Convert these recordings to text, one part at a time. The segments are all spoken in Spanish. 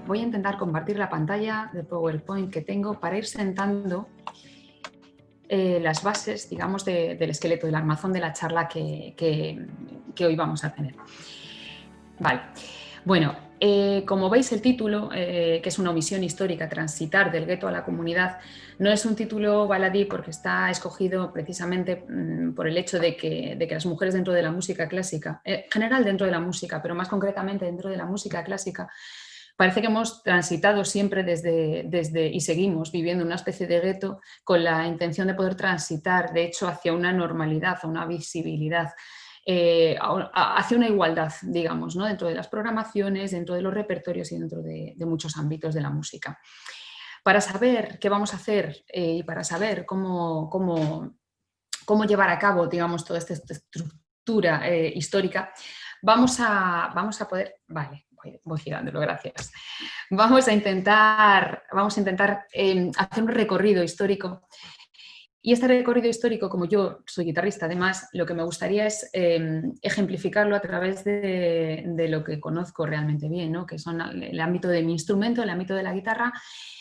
voy a intentar compartir la pantalla de PowerPoint que tengo para ir sentando las bases, digamos, del esqueleto, del armazón de la charla que hoy vamos a tener. Vale. Bueno, como veis el título, que es una omisión histórica, transitar del gueto a la comunidad, no es un título baladí porque está escogido precisamente por el hecho de que las mujeres dentro de la música clásica, en general dentro de la música, pero más concretamente dentro de la música clásica, parece que hemos transitado siempre desde y seguimos viviendo una especie de gueto con la intención de poder transitar, de hecho, hacia una normalidad, a una visibilidad, hacia una igualdad, digamos, ¿no? Dentro de las programaciones, dentro de los repertorios y dentro de muchos ámbitos de la música. Para saber qué vamos a hacer y para saber cómo llevar a cabo, digamos, toda esta estructura histórica, vamos a poder... Vale, voy girándolo, gracias. Vamos a intentar hacer un recorrido histórico. Y este recorrido histórico, como yo soy guitarrista, además, lo que me gustaría es ejemplificarlo a través de lo que conozco realmente bien, ¿no? Que son el ámbito de mi instrumento, el ámbito de la guitarra.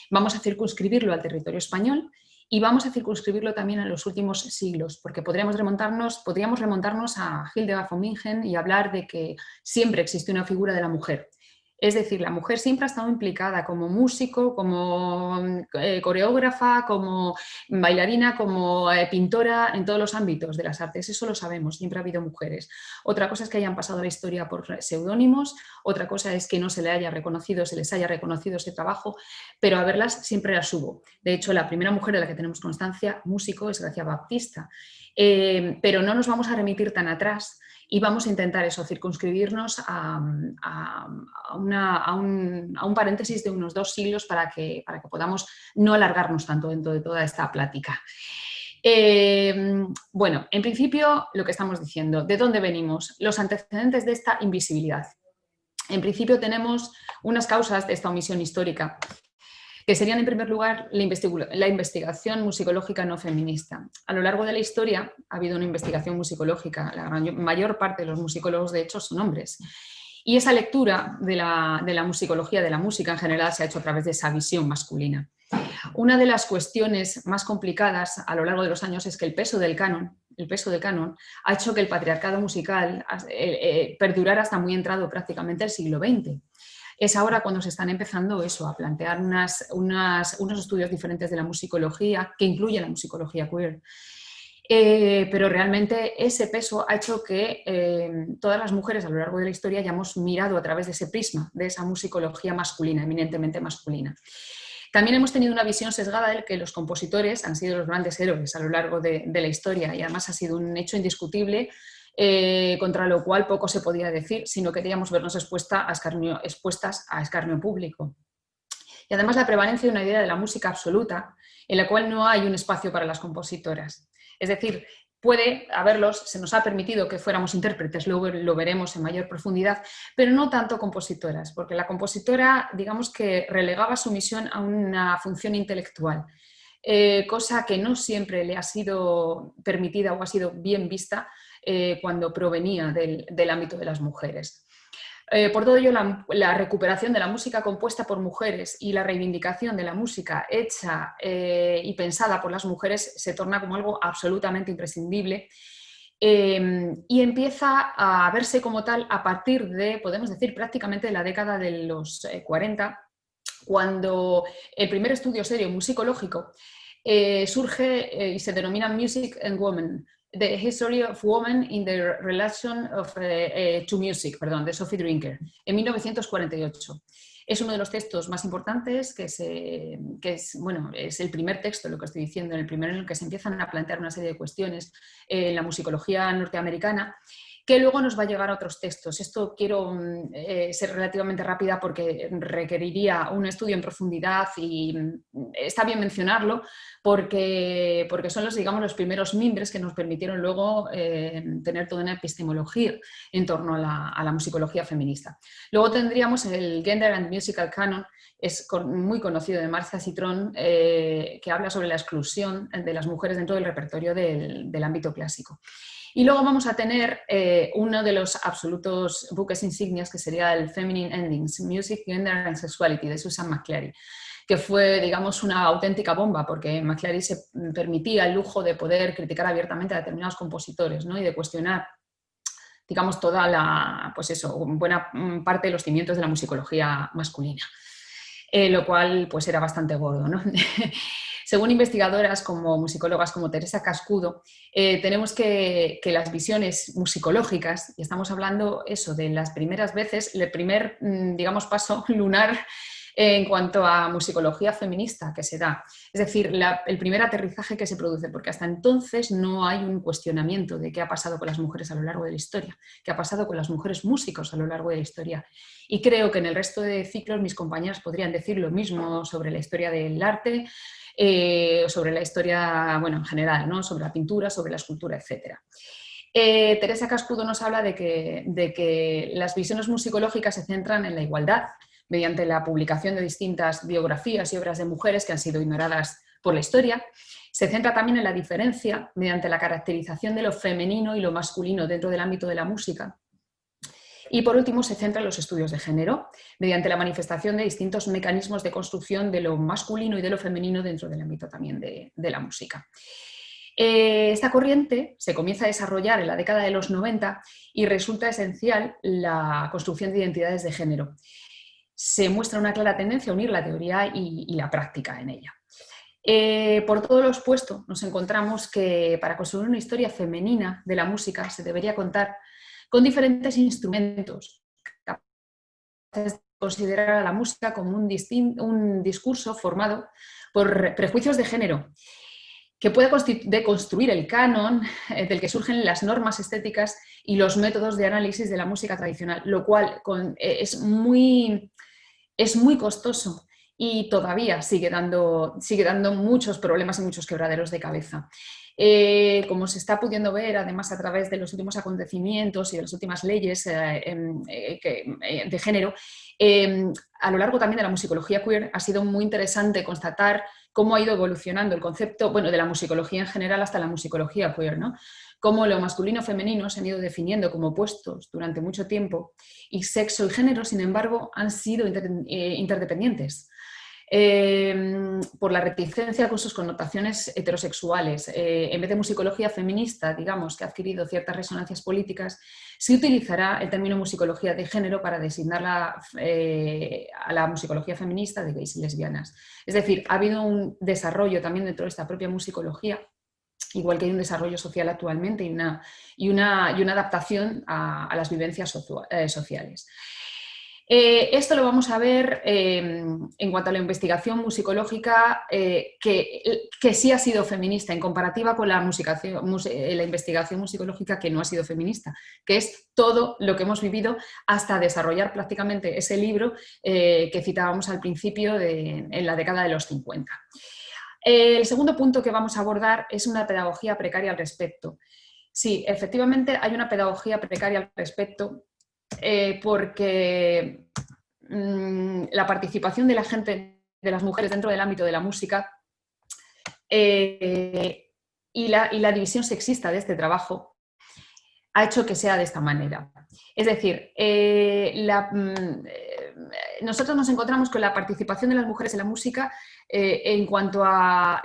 Vamos a circunscribirlo al territorio español y vamos a circunscribirlo también a los últimos siglos, porque podríamos remontarnos a Hildegard von Bingen y hablar de que siempre existe una figura de la mujer. Es decir, la mujer siempre ha estado implicada como músico, como coreógrafa, como bailarina, como pintora, en todos los ámbitos de las artes. Eso lo sabemos, siempre ha habido mujeres. Otra cosa es que hayan pasado la historia por seudónimos, otra cosa es que no se les haya reconocido ese trabajo, pero a verlas siempre las hubo. De hecho, la primera mujer de la que tenemos constancia, músico, es Gracia Baptista. Pero no nos vamos a remitir tan atrás y vamos a intentar eso, circunscribirnos a un paréntesis de unos 2 siglos para que podamos no alargarnos tanto dentro de toda esta plática. Bueno, en principio lo que estamos diciendo, ¿de dónde venimos? Los antecedentes de esta invisibilidad. En principio tenemos unas causas de esta omisión histórica, que serían en primer lugar la investigación musicológica no feminista. A lo largo de la historia ha habido una investigación musicológica, la mayor parte de los musicólogos de hecho son hombres. Y esa lectura de la musicología, de la música en general, se ha hecho a través de esa visión masculina. Una de las cuestiones más complicadas a lo largo de los años es que el peso del canon ha hecho que el patriarcado musical perdurara hasta muy entrado prácticamente el siglo XX. Es ahora cuando se están empezando a plantear unos estudios diferentes de la musicología, que incluyen la musicología queer. Pero realmente ese peso ha hecho que todas las mujeres a lo largo de la historia hayamos mirado a través de ese prisma, de esa musicología masculina, eminentemente masculina. También hemos tenido una visión sesgada de que los compositores han sido los grandes héroes a lo largo de la historia y además ha sido un hecho indiscutible contra lo cual poco se podía decir si no queríamos vernos expuestas a escarnio público. Y además la prevalencia de una idea de la música absoluta en la cual no hay un espacio para las compositoras. Es decir, puede haberlos, se nos ha permitido que fuéramos intérpretes, luego lo veremos en mayor profundidad, pero no tanto compositoras, porque la compositora, digamos que relegaba su misión a una función intelectual, cosa que no siempre le ha sido permitida o ha sido bien vista cuando provenía del ámbito de las mujeres. Por todo ello, la recuperación de la música compuesta por mujeres y la reivindicación de la música hecha y pensada por las mujeres se torna como algo absolutamente imprescindible y empieza a verse como tal a partir de, podemos decir, prácticamente de la década de los 40, cuando el primer estudio serio musicológico surge y se denomina Music and Women, The History of Women in the Relation to Music, de Sophie Drinker, en 1948. Es uno de los textos más importantes, es el primer texto, lo que estoy diciendo, el primero en el que se empiezan a plantear una serie de cuestiones en la musicología norteamericana, que luego nos va a llegar a otros textos. Esto quiero ser relativamente rápida porque requeriría un estudio en profundidad y está bien mencionarlo porque son los primeros mimbres que nos permitieron luego tener toda una epistemología en torno a la musicología feminista. Luego tendríamos el Gender and Musical Canon, es muy conocido, de Marcia Citron, que habla sobre la exclusión de las mujeres dentro del repertorio del ámbito clásico. Y luego vamos a tener uno de los absolutos buques insignias, que sería el Feminine Endings, Music, Gender and Sexuality, de Susan McClary, que fue, digamos, una auténtica bomba, porque McClary se permitía el lujo de poder criticar abiertamente a determinados compositores, ¿no? Y de cuestionar, digamos, toda la, pues eso, buena parte de los cimientos de la musicología masculina, lo cual pues era bastante gordo, ¿no? Según investigadoras como musicólogas como Teresa Cascudo, tenemos que las visiones musicológicas, y estamos hablando eso de las primeras veces, el primer, digamos, paso lunar en cuanto a musicología feminista que se da, es decir, el primer aterrizaje que se produce, porque hasta entonces no hay un cuestionamiento de qué ha pasado con las mujeres a lo largo de la historia, qué ha pasado con las mujeres músicos a lo largo de la historia. Y creo que en el resto de ciclos mis compañeras podrían decir lo mismo sobre la historia del arte, sobre la historia, bueno, en general, ¿no? Sobre la pintura, sobre la escultura, etc. Teresa Cascudo nos habla de que las visiones musicológicas se centran en la igualdad, mediante la publicación de distintas biografías y obras de mujeres que han sido ignoradas por la historia. Se centra también en la diferencia mediante la caracterización de lo femenino y lo masculino dentro del ámbito de la música. Y por último se centra en los estudios de género, mediante la manifestación de distintos mecanismos de construcción de lo masculino y de lo femenino dentro del ámbito también de la música. Esta corriente se comienza a desarrollar en la década de los 90 y resulta esencial la construcción de identidades de género. Se muestra una clara tendencia a unir la teoría y la práctica en ella. Por todo lo expuesto, nos encontramos que para construir una historia femenina de la música se debería contar con diferentes instrumentos capaces de considerar a la música como un discurso formado por prejuicios de género, que puede deconstruir el canon del que surgen las normas estéticas y los métodos de análisis de la música tradicional, lo cual es muy costoso y todavía sigue dando muchos problemas y muchos quebraderos de cabeza. Como se está pudiendo ver, además, a través de los últimos acontecimientos y de las últimas leyes de género, a lo largo también de la musicología queer ha sido muy interesante constatar cómo ha ido evolucionando el concepto, bueno, de la musicología en general hasta la musicología queer, ¿no? Cómo lo masculino y femenino se han ido definiendo como opuestos durante mucho tiempo y sexo y género, sin embargo, han sido interdependientes. Por la reticencia con sus connotaciones heterosexuales. En vez de musicología feminista, digamos, que ha adquirido ciertas resonancias políticas, se utilizará el término musicología de género para designarla a la musicología feminista de gays y lesbianas. Es decir, ha habido un desarrollo también dentro de esta propia musicología, igual que hay un desarrollo social actualmente y una adaptación a las vivencias sociales. Esto lo vamos a ver en cuanto a la investigación musicológica que sí ha sido feminista en comparativa con la investigación musicológica que no ha sido feminista, que es todo lo que hemos vivido hasta desarrollar prácticamente ese libro que citábamos al principio en la década de los 50. El segundo punto que vamos a abordar es una pedagogía precaria al respecto. Sí, efectivamente hay una pedagogía precaria al respecto porque la participación de la gente, de las mujeres dentro del ámbito de la música y la división sexista de este trabajo ha hecho que sea de esta manera. Es decir, nosotros nos encontramos con la participación de las mujeres en la música en cuanto a,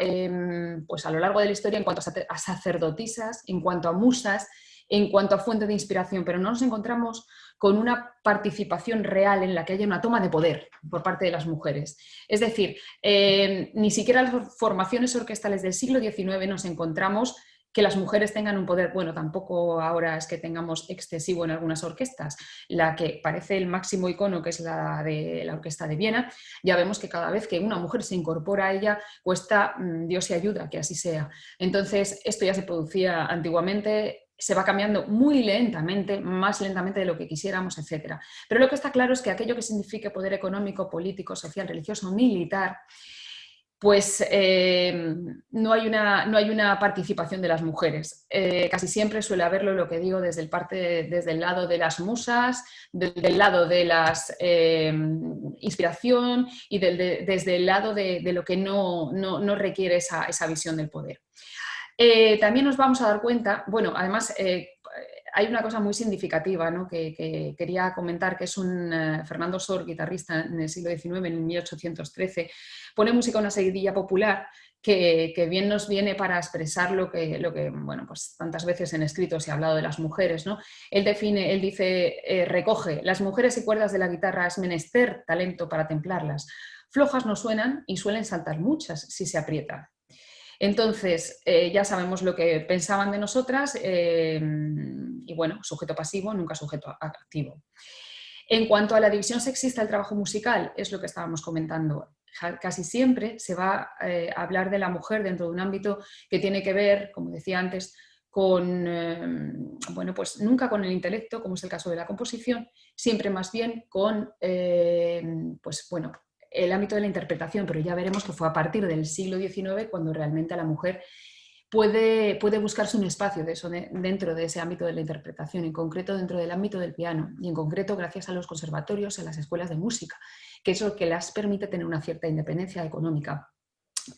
pues a lo largo de la historia, en cuanto a sacerdotisas, en cuanto a musas, en cuanto a fuente de inspiración, pero no nos encontramos con una participación real en la que haya una toma de poder por parte de las mujeres. Es decir, ni siquiera en las formaciones orquestales del siglo XIX nos encontramos que las mujeres tengan un poder, bueno, tampoco ahora es que tengamos excesivo en algunas orquestas. La que parece el máximo icono, que es la de la Orquesta de Viena, ya vemos que cada vez que una mujer se incorpora a ella, cuesta Dios y ayuda que así sea. Entonces, esto ya se producía antiguamente, se va cambiando muy lentamente, más lentamente de lo que quisiéramos, etc. Pero lo que está claro es que aquello que signifique poder económico, político, social, religioso, militar, pues no hay una participación de las mujeres. Casi siempre suele haberlo, lo que digo, desde el lado de las musas, del lado de la inspiración y desde el lado de lo que no requiere esa visión del poder. También nos vamos a dar cuenta, bueno, además hay una cosa muy significativa, ¿no?, que quería comentar, que es un Fernando Sor, guitarrista en el siglo XIX, en 1813, pone música a una seguidilla popular que bien nos viene para expresar lo que bueno, pues tantas veces en escrito se ha hablado de las mujeres, ¿no? Él dice, recoge, las mujeres y cuerdas de la guitarra es menester talento para templarlas. Flojas no suenan y suelen saltar muchas si se aprieta. Entonces, ya sabemos lo que pensaban de nosotras y bueno, sujeto pasivo, nunca sujeto activo. En cuanto a la división sexista del trabajo musical, es lo que estábamos comentando. Casi siempre se va a hablar de la mujer dentro de un ámbito que tiene que ver, como decía antes, con, bueno, pues nunca con el intelecto, como es el caso de la composición, siempre más bien con, pues bueno, el ámbito de la interpretación, pero ya veremos que fue a partir del siglo XIX cuando realmente a la mujer puede buscarse un espacio de eso, dentro de ese ámbito de la interpretación, en concreto dentro del ámbito del piano y en concreto gracias a los conservatorios, a las escuelas de música, que es lo que las permite tener una cierta independencia económica.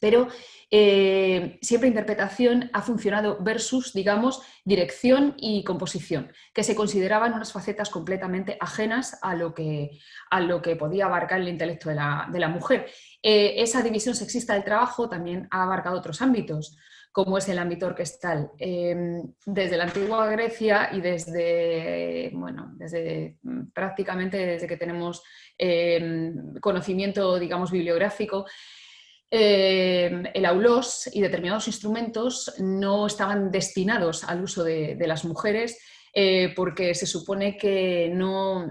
Pero siempre interpretación ha funcionado versus, digamos, dirección y composición, que se consideraban unas facetas completamente ajenas a lo que podía abarcar el intelecto de la mujer. Esa división sexista del trabajo también ha abarcado otros ámbitos, como es el ámbito orquestal. Desde la antigua Grecia y desde prácticamente desde que tenemos conocimiento, digamos, bibliográfico, el aulós y determinados instrumentos no estaban destinados al uso de las mujeres porque se supone que no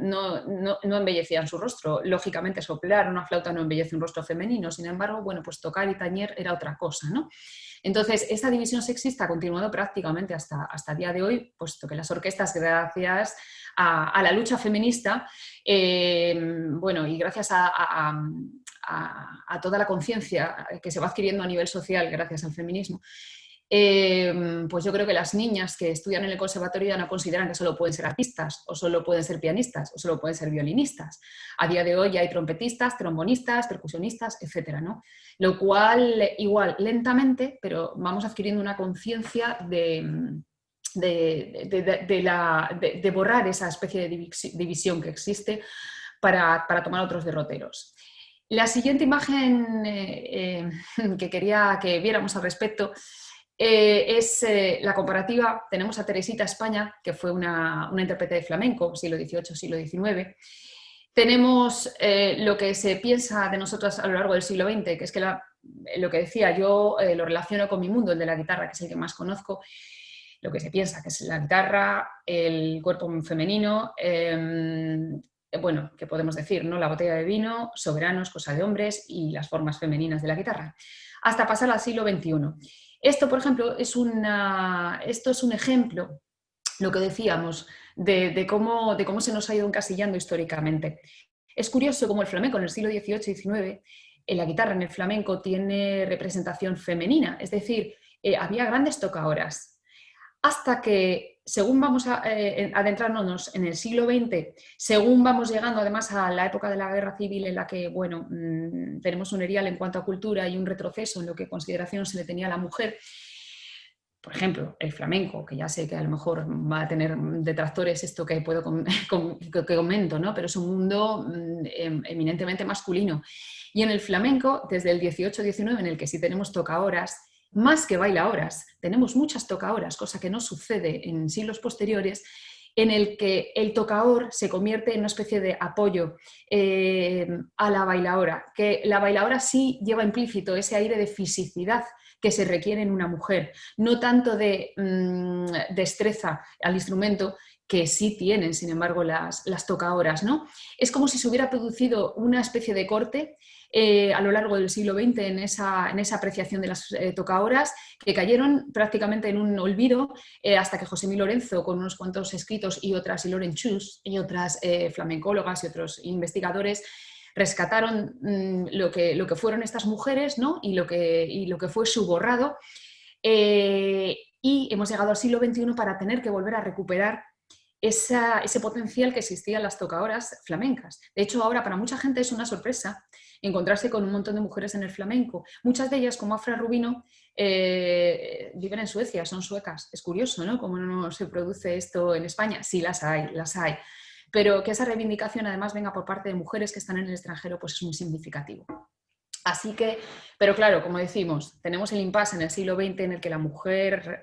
embellecían su rostro. Lógicamente, soplar una flauta no embellece un rostro femenino, sin embargo, bueno, pues tocar y tañer era otra cosa, ¿no? Entonces, esta división sexista ha continuado prácticamente hasta el día de hoy, puesto que las orquestas, gracias a la lucha feminista, bueno, y gracias a toda la conciencia que se va adquiriendo a nivel social gracias al feminismo, pues yo creo que las niñas que estudian en el conservatorio ya no consideran que solo pueden ser artistas, o solo pueden ser pianistas, o solo pueden ser violinistas. A día de hoy ya hay trompetistas, trombonistas, percusionistas, etcétera, ¿no? Lo cual, igual, lentamente, pero vamos adquiriendo una conciencia de borrar esa especie de división que existe para tomar otros derroteros. La siguiente imagen que quería que viéramos al respecto es la comparativa. Tenemos a Teresita España, que fue una intérprete de flamenco, siglo XVIII, siglo XIX. Tenemos lo que se piensa de nosotras a lo largo del siglo XX, que es que lo que decía, yo lo relaciono con mi mundo, el de la guitarra, que es el que más conozco. Lo que se piensa que es la guitarra, el cuerpo femenino, bueno, ¿qué podemos decir, no? La botella de vino, soberanos, cosa de hombres y las formas femeninas de la guitarra, hasta pasar al siglo XXI. Esto, por ejemplo, esto es un ejemplo, lo que decíamos, de cómo se nos ha ido encasillando históricamente. Es curioso cómo el flamenco en el siglo XVIII y XIX, la guitarra en el flamenco tiene representación femenina, es decir, había grandes tocadoras, hasta que, según vamos adentrándonos en el siglo XX, según vamos llegando además a la época de la guerra civil en la que, bueno, tenemos un erial en cuanto a cultura y un retroceso en lo que consideración se le tenía a la mujer. Por ejemplo, el flamenco, que ya sé que a lo mejor va a tener detractores esto que comento, ¿no? Pero es un mundo eminentemente masculino. Y en el flamenco, desde el 18-19, en el que sí tenemos tocahoras, más que bailahoras, tenemos muchas tocahoras, cosa que no sucede en siglos posteriores, en el que el tocaor se convierte en una especie de apoyo a la bailaora, que la bailaora sí lleva implícito ese aire de fisicidad que se requiere en una mujer, no tanto de destreza al instrumento, que sí tienen, sin embargo, las tocahoras, ¿no? Es como si se hubiera producido una especie de corte a lo largo del siglo XX en esa apreciación de las tocahoras, que cayeron prácticamente en un olvido hasta que Josémi Lorenzo, con unos cuantos escritos y Lauren Chus y otras flamencólogas y otros investigadores, rescataron lo que fueron estas mujeres, ¿no? y lo que fue su borrado, y hemos llegado al siglo XXI para tener que volver a recuperar ese potencial que existía en las tocadoras flamencas. De hecho, ahora para mucha gente es una sorpresa encontrarse con un montón de mujeres en el flamenco. Muchas de ellas, como Afra Rubino, viven en Suecia, son suecas. Es curioso, ¿no? Cómo no se produce esto en España. Sí, las hay, las hay. Pero que esa reivindicación además venga por parte de mujeres que están en el extranjero, pues es muy significativo. Así que, pero claro, como decimos, tenemos el impasse en el siglo XX en el que la mujer,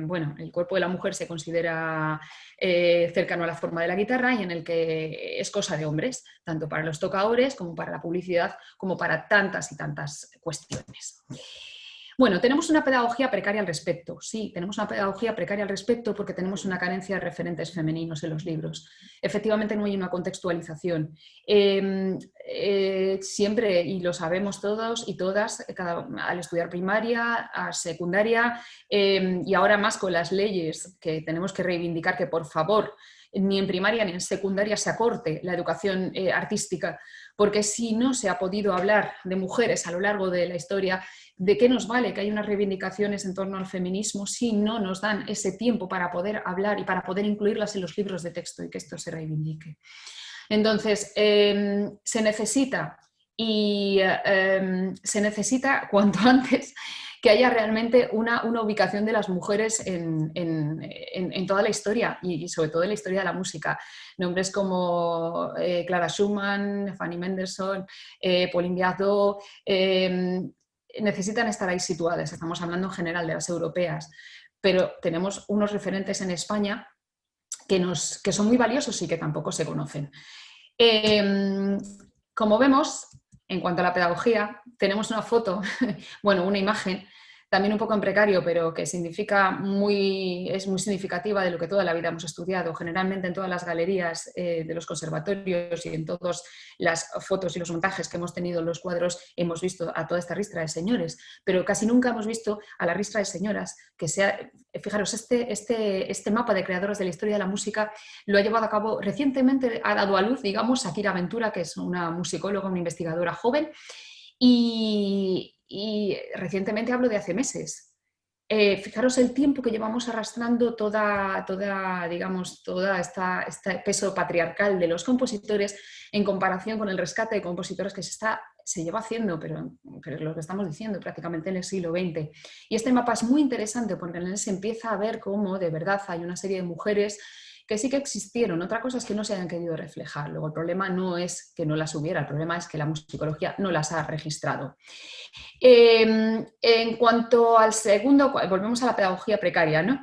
bueno, el cuerpo de la mujer se considera cercano a la forma de la guitarra y en el que es cosa de hombres, tanto para los tocadores como para la publicidad, como para tantas y tantas cuestiones. Bueno, tenemos una pedagogía precaria al respecto. Sí, tenemos una pedagogía precaria al respecto porque tenemos una carencia de referentes femeninos en los libros. Efectivamente no hay una contextualización. Siempre, y lo sabemos todos y todas, al estudiar primaria, a secundaria y ahora más con las leyes que tenemos que reivindicar que por favor ni en primaria ni en secundaria se acorte la educación artística, porque si no se ha podido hablar de mujeres a lo largo de la historia, ¿de qué nos vale que hay unas reivindicaciones en torno al feminismo si no nos dan ese tiempo para poder hablar y para poder incluirlas en los libros de texto y que esto se reivindique? Entonces, se necesita cuanto antes que haya realmente una ubicación de las mujeres en toda la historia y sobre todo en la historia de la música. Nombres como Clara Schumann, Fanny Mendelssohn, Pauline Viardot, necesitan estar ahí situadas. Estamos hablando en general de las europeas, pero tenemos unos referentes en España que son muy valiosos y que tampoco se conocen. Como vemos, en cuanto a la pedagogía, tenemos una foto, bueno, una imagen, también un poco en precario, pero que es muy significativa de lo que toda la vida hemos estudiado. Generalmente en todas las galerías de los conservatorios y en todas las fotos y los montajes que hemos tenido en los cuadros hemos visto a toda esta ristra de señores, pero casi nunca hemos visto a la ristra de señoras que sea... Fijaros, este mapa de creadoras de la historia de la música lo ha llevado a cabo recientemente, ha dado a luz, digamos, Akira Ventura, que es una musicóloga, una investigadora joven, y recientemente hablo de hace meses. Fijaros el tiempo que llevamos arrastrando digamos, este peso patriarcal de los compositores en comparación con el rescate de compositores que se lleva haciendo, pero es lo que estamos diciendo, prácticamente en el siglo XX. Y este mapa es muy interesante porque en él se empieza a ver cómo de verdad hay una serie de mujeres que sí que existieron. Otra cosa es que no se hayan querido reflejar. Luego el problema no es que no las hubiera, el problema es que la musicología no las ha registrado. En cuanto al segundo, volvemos a la pedagogía precaria, ¿no?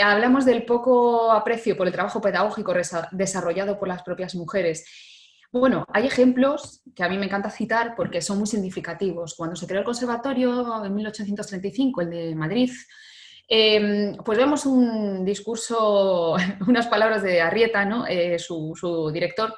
Hablamos del poco aprecio por el trabajo pedagógico desarrollado por las propias mujeres. Bueno, hay ejemplos que a mí me encanta citar porque son muy significativos. Cuando se creó el conservatorio en 1835, el de Madrid, pues vemos un discurso, unas palabras de Arrieta, ¿no? Su director,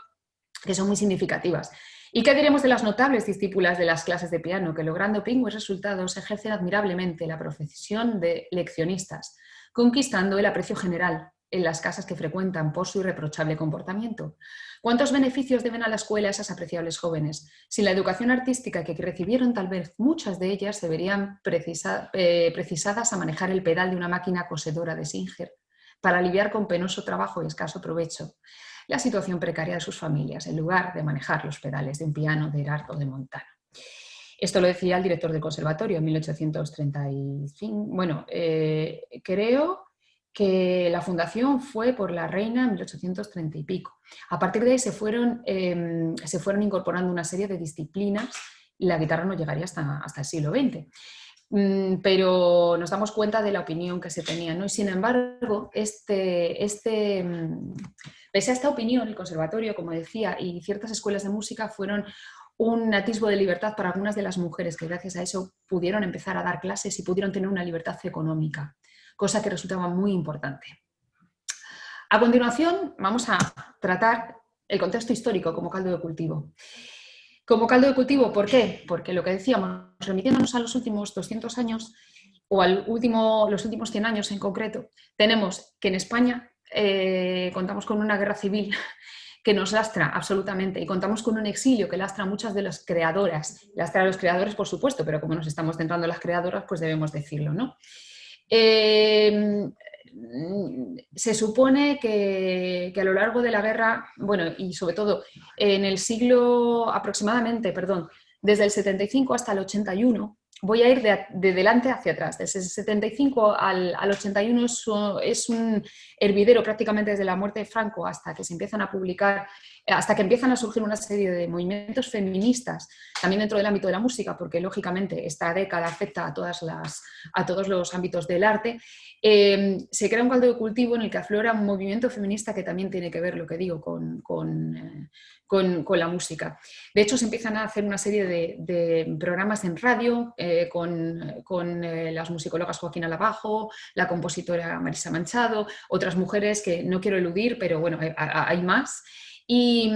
que son muy significativas. ¿Y qué diremos de las notables discípulas de las clases de piano que, logrando pingües resultados, ejercen admirablemente la profesión de leccionistas, conquistando el aprecio general en las casas que frecuentan por su irreprochable comportamiento? ¿Cuántos beneficios deben a la escuela esas apreciables jóvenes? Sin la educación artística que recibieron, tal vez muchas de ellas se verían precisadas a manejar el pedal de una máquina cosedora de Singer para aliviar con penoso trabajo y escaso provecho la situación precaria de sus familias, en lugar de manejar los pedales de un piano de Erard o de Montano. Esto lo decía el director del conservatorio en 1835. Bueno, creo que la fundación fue por la reina en 1830 y pico. A partir de ahí se fueron incorporando una serie de disciplinas y la guitarra no llegaría hasta el siglo XX. Pero nos damos cuenta de la opinión que se tenía, ¿no? Y sin embargo, pese a esta opinión, el conservatorio, como decía, y ciertas escuelas de música fueron un atisbo de libertad para algunas de las mujeres que gracias a eso pudieron empezar a dar clases y pudieron tener una libertad económica, cosa que resultaba muy importante. A continuación, vamos a tratar el contexto histórico como caldo de cultivo. Como caldo de cultivo, ¿por qué? Porque lo que decíamos, remitiéndonos a los últimos 200 años, o los últimos 100 años en concreto, tenemos que en España contamos con una guerra civil que nos lastra absolutamente y contamos con un exilio que lastra a muchas de las creadoras, lastra a los creadores por supuesto, pero como nos estamos centrando en las creadoras, pues debemos decirlo, ¿no? se supone que a lo largo de la guerra, bueno, y sobre todo en el siglo aproximadamente, perdón, desde el 75 hasta el 81, voy a ir de delante hacia atrás. Desde el 75 al 81 es un hervidero prácticamente desde la muerte de Franco hasta que se empiezan a publicar, hasta que empiezan a surgir una serie de movimientos feministas, también dentro del ámbito de la música, porque lógicamente esta década afecta a todos los ámbitos del arte. Se crea un caldo de cultivo en el que aflora un movimiento feminista que también tiene que ver, lo que digo, con la música. De hecho, se empiezan a hacer una serie de programas en radio con las musicólogas Joaquina Labajo, la compositora Marisa Manchado, otras mujeres que no quiero eludir, pero bueno, hay más. Y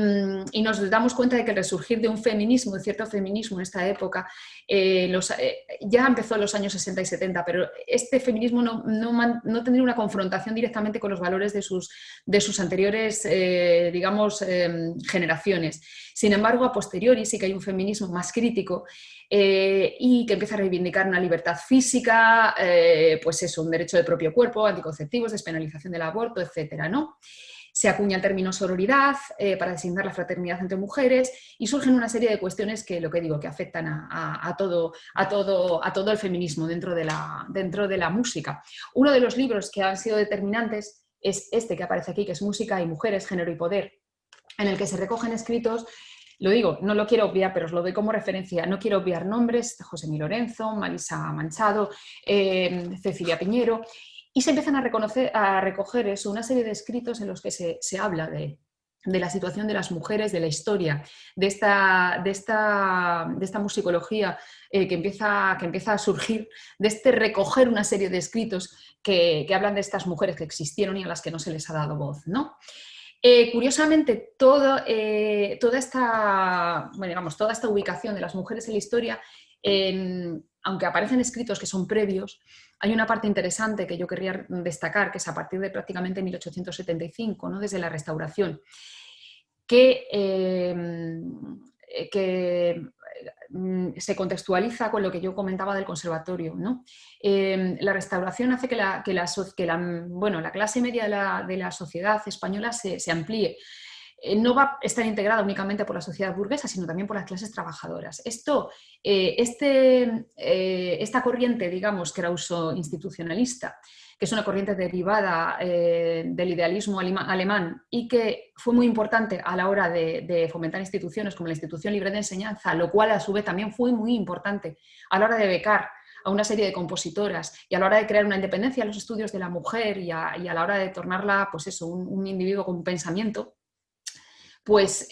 nos damos cuenta de que el resurgir de un feminismo, de cierto feminismo en esta época, ya empezó en los años 60 y 70, pero este feminismo no tendría una confrontación directamente con los valores de sus anteriores, digamos, generaciones. Sin embargo, a posteriori sí que hay un feminismo más crítico y que empieza a reivindicar una libertad física, pues eso, un derecho de propio cuerpo, anticonceptivos, despenalización del aborto, etcétera, ¿no? Se acuña el término sororidad para designar la fraternidad entre mujeres y surgen una serie de cuestiones que, lo que digo, que afectan a todo el feminismo dentro de la música. Uno de los libros que han sido determinantes es este que aparece aquí, que es Música y Mujeres, Género y Poder, en el que se recogen escritos. Lo digo, no lo quiero obviar, pero os lo doy como referencia. No quiero obviar nombres: José Mi Lorenzo, Marisa Manchado, Cecilia Piñero. Y se empiezan a recoger eso, una serie de escritos en los que se habla de la situación de las mujeres, de la historia, de esta musicología que empieza a surgir, de este recoger una serie de escritos que hablan de estas mujeres que existieron y a las que no se les ha dado voz, ¿no? Curiosamente, toda esta ubicación de las mujeres en la historia, aunque aparecen escritos que son previos, hay una parte interesante que yo querría destacar, que es a partir de prácticamente 1875, ¿no? Desde la Restauración, que se contextualiza con lo que yo comentaba del conservatorio, ¿no? La Restauración hace que la clase media de la sociedad española se amplíe. No va a estar integrada únicamente por la sociedad burguesa, sino también por las clases trabajadoras. Esta corriente, digamos, krauso-institucionalista, que es una corriente derivada del idealismo alemán y que fue muy importante a la hora de fomentar instituciones como la Institución Libre de Enseñanza, lo cual a su vez también fue muy importante a la hora de becar a una serie de compositoras y a la hora de crear una independencia en los estudios de la mujer y a la hora de tornarla, pues eso, un individuo con un pensamiento, pues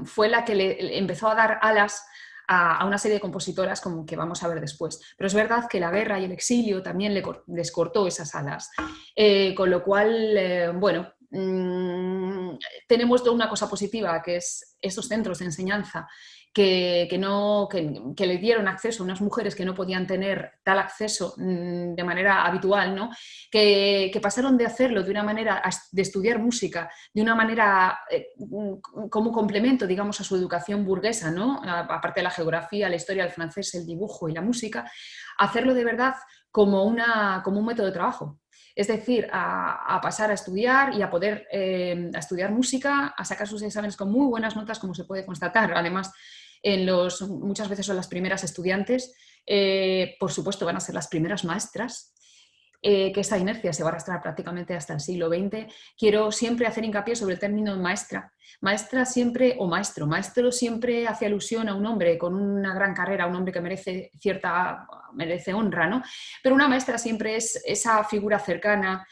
fue la que le empezó a dar alas a una serie de compositoras como que vamos a ver después. Pero es verdad que la guerra y el exilio también les cortó esas alas. Con lo cual, tenemos una cosa positiva, que es esos centros de enseñanza que le dieron acceso a unas mujeres que no podían tener tal acceso de manera habitual, ¿no? Que pasaron de hacerlo de una manera, de estudiar música, de una manera como complemento, digamos, a su educación burguesa, ¿no? Aparte de la geografía, la historia, el francés, el dibujo y la música, hacerlo de verdad como un método de trabajo. Es decir, a pasar a estudiar y a poder a estudiar música, a sacar sus exámenes con muy buenas notas, como se puede constatar. Además, muchas veces son las primeras estudiantes, por supuesto van a ser las primeras maestras, que esa inercia se va a arrastrar prácticamente hasta el siglo XX. Quiero siempre hacer hincapié sobre el término maestra. Maestra siempre, o maestro. Maestro siempre hace alusión a un hombre con una gran carrera, un hombre que merece honra, ¿no? Pero una maestra siempre es esa figura cercana,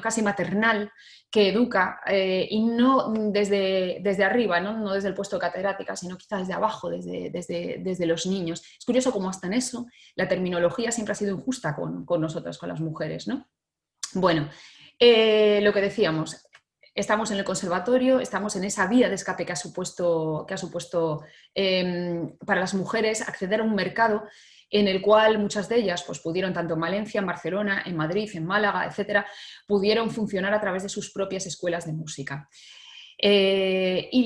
casi maternal, que educa y no desde arriba, ¿no? Desde el puesto de catedrática, sino quizás desde abajo, desde los niños. Es curioso cómo hasta en eso la terminología siempre ha sido injusta con nosotras, con las mujeres, ¿no? Bueno, lo que decíamos, estamos en el conservatorio, estamos en esa vía de escape que ha supuesto para las mujeres acceder a un mercado en el cual muchas de ellas pues, pudieron, tanto en Valencia, en Barcelona, en Madrid, en Málaga, etcétera, pudieron funcionar a través de sus propias escuelas de música. y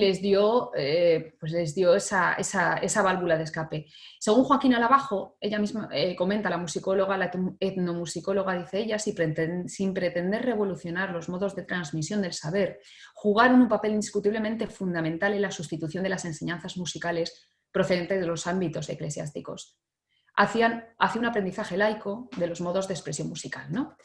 pues les dio esa válvula de escape. Según Joaquín Alabajo, ella misma comenta, la musicóloga, la etnomusicóloga, dice ella, sin pretender revolucionar los modos de transmisión del saber, jugaron un papel indiscutiblemente fundamental en la sustitución de las enseñanzas musicales procedentes de los ámbitos eclesiásticos. Hacía un aprendizaje laico de los modos de expresión musical, ¿no?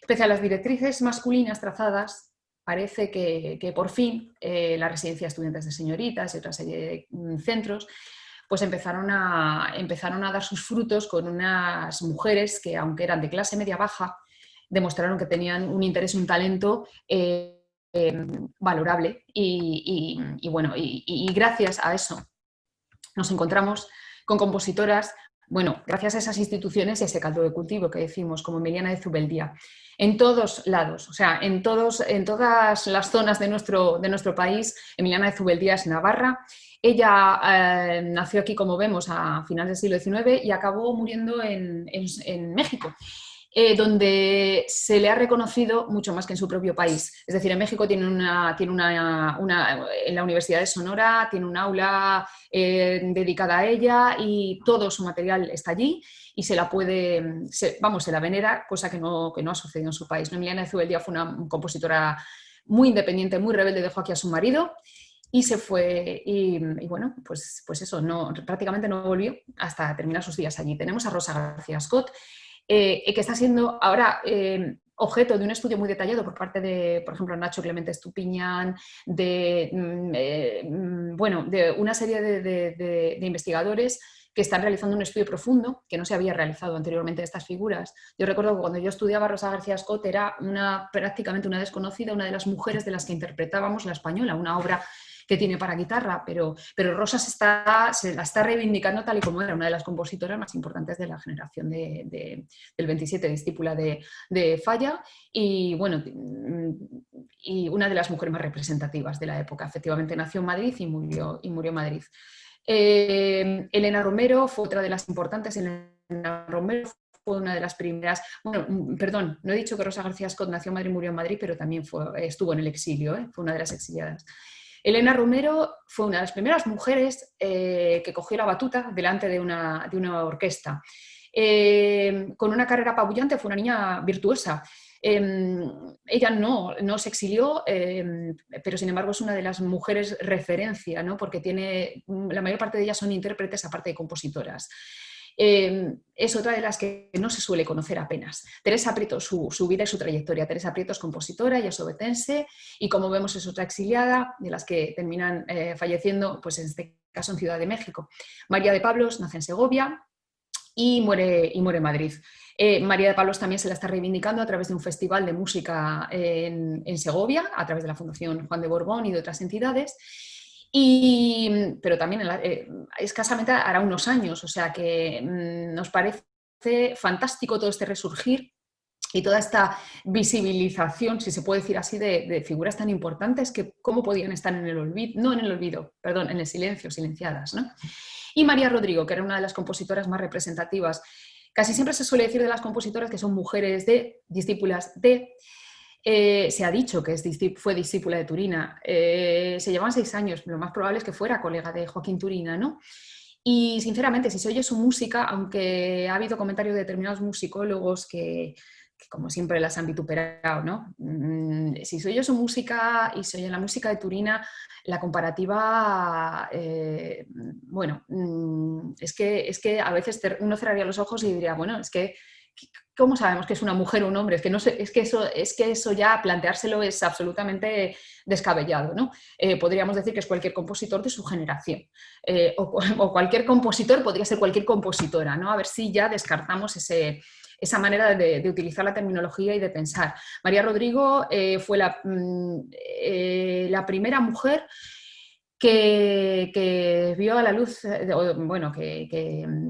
Pese a las directrices masculinas trazadas, parece que por fin la residencia de estudiantes de señoritas y otra serie de centros pues empezaron a dar sus frutos con unas mujeres que, aunque eran de clase media-baja, demostraron que tenían un interés y un talento valorable y gracias a eso nos encontramos con compositoras, bueno, gracias a esas instituciones y a ese caldo de cultivo que decimos, como Emiliana de Zubeldía, en todos lados, o sea, en todas las zonas de nuestro país. Emiliana de Zubeldía es navarra. Ella nació aquí, como vemos, a finales del siglo XIX y acabó muriendo en México. Donde se le ha reconocido mucho más que en su propio país. Es decir, en México tiene en la Universidad de Sonora tiene un aula dedicada a ella y todo su material está allí y se la venera, cosa que no ha sucedido en su país. Emiliana de Zubeldía fue una compositora muy independiente, muy rebelde, dejó aquí a su marido y se fue, y bueno, pues eso, prácticamente no volvió hasta terminar sus días allí. Tenemos a Rosa García Scott, que está siendo ahora objeto de un estudio muy detallado por parte de, por ejemplo, Nacho Clemente Estupiñán, de una serie de investigadores que están realizando un estudio profundo que no se había realizado anteriormente de estas figuras. Yo recuerdo que cuando yo estudiaba, Rosa García Scott era prácticamente una desconocida, una de las mujeres de las que interpretábamos La Española, una obra que tiene para guitarra, pero Rosa se la está reivindicando tal y como era una de las compositoras más importantes de la generación del 27, discípula de Falla, y bueno, y una de las mujeres más representativas de la época. Efectivamente nació en Madrid y murió en Madrid. Elena Romero fue otra de las importantes. Elena Romero fue una de las primeras, perdón, no he dicho que Rosa García Scott nació en Madrid y murió en Madrid, pero también estuvo en el exilio, fue una de las exiliadas. Elena Romero fue una de las primeras mujeres que cogió la batuta delante de una orquesta. Con una carrera apabullante, fue una niña virtuosa. Ella no se exilió, pero sin embargo es una de las mujeres referencia, ¿no? Porque la mayor parte de ellas son intérpretes aparte de compositoras. Es otra de las que no se suele conocer apenas. Teresa Prieto, su vida y su trayectoria. Teresa Prieto es compositora y asobetense y, como vemos, es otra exiliada de las que terminan falleciendo, pues en este caso en Ciudad de México. María de Pablos nace en Segovia y muere en Madrid. María de Pablos también se la está reivindicando a través de un festival de música en Segovia, a través de la Fundación Juan de Borbón y de otras entidades. Pero también escasamente hará unos años, o sea que nos parece fantástico todo este resurgir y toda esta visibilización, si se puede decir así, de figuras tan importantes que cómo podían estar en el olvido, no en el olvido, perdón, en el silencio, silenciadas, ¿no? Y María Rodrigo, que era una de las compositoras más representativas. Casi siempre se suele decir de las compositoras que son mujeres discípulas de... se ha dicho que fue discípula de Turina. Se llevan 6 años, lo más probable es que fuera colega de Joaquín Turina, ¿no? Y sinceramente, si se oye su música, aunque ha habido comentarios de determinados musicólogos que como siempre las han vituperado, ¿no? Si se oye su música y se oye la música de Turina, la comparativa, es que a veces uno cerraría los ojos y diría, bueno, es que ¿cómo sabemos que es una mujer o un hombre? Es que eso ya planteárselo es absolutamente descabellado, ¿no? Podríamos decir que es cualquier compositor de su generación. O cualquier compositor podría ser cualquier compositora, ¿no? A ver si ya descartamos esa manera de utilizar la terminología y de pensar. María Rodrigo fue la primera mujer que vio a la luz, bueno,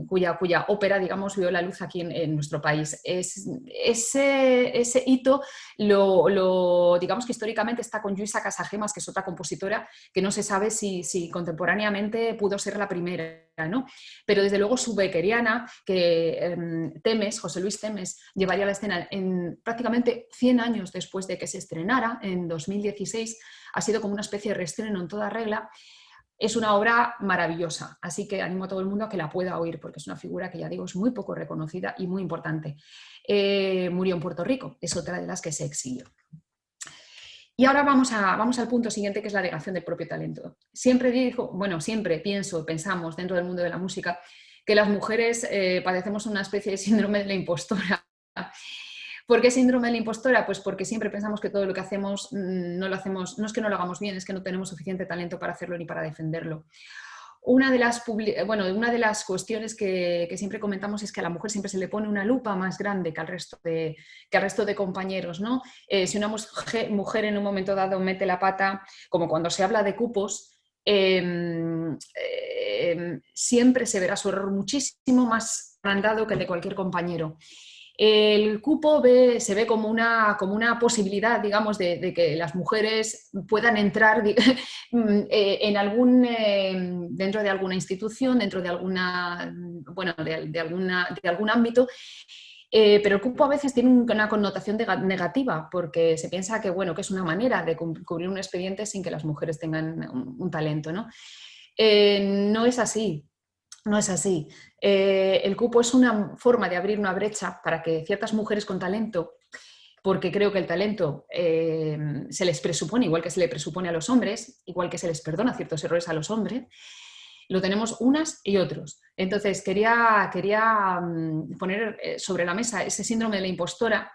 cuya ópera, digamos, vio la luz aquí en nuestro país. Ese hito, digamos que históricamente está con Lluïsa Casagemas, que es otra compositora que no se sabe si contemporáneamente pudo ser la primera, ¿no? Pero desde luego su beckeriana, que Temes, José Luis Temes, llevaría a la escena prácticamente 100 años después de que se estrenara, en 2016, ha sido como una especie de reestreno en toda regla. Es una obra maravillosa, así que animo a todo el mundo a que la pueda oír, porque es una figura que, ya digo, es muy poco reconocida y muy importante. Murió en Puerto Rico, es otra de las que se exilió. Y ahora vamos al punto siguiente, que es la negación del propio talento. Siempre pensamos dentro del mundo de la música que las mujeres padecemos una especie de síndrome de la impostora. ¿Por qué síndrome de la impostora? Pues porque siempre pensamos que todo lo que hacemos no lo hacemos, no es que no lo hagamos bien, es que no tenemos suficiente talento para hacerlo ni para defenderlo. Una de las cuestiones que siempre comentamos es que a la mujer siempre se le pone una lupa más grande que al resto de compañeros, ¿no? Si una mujer en un momento dado mete la pata, como cuando se habla de cupos, siempre se verá su error muchísimo más agrandado que el de cualquier compañero. El cupo se ve como una posibilidad, digamos, de que las mujeres puedan entrar dentro de alguna institución, dentro de de algún ámbito, pero el cupo a veces tiene una connotación negativa, porque se piensa que, que es una manera de cubrir un expediente sin que las mujeres tengan un talento, ¿no? No es así. No es así. El cupo es una forma de abrir una brecha para que ciertas mujeres con talento, porque creo que el talento se les presupone, igual que se le presupone a los hombres, igual que se les perdona ciertos errores a los hombres, lo tenemos unas y otros. Entonces, quería poner sobre la mesa ese síndrome de la impostora,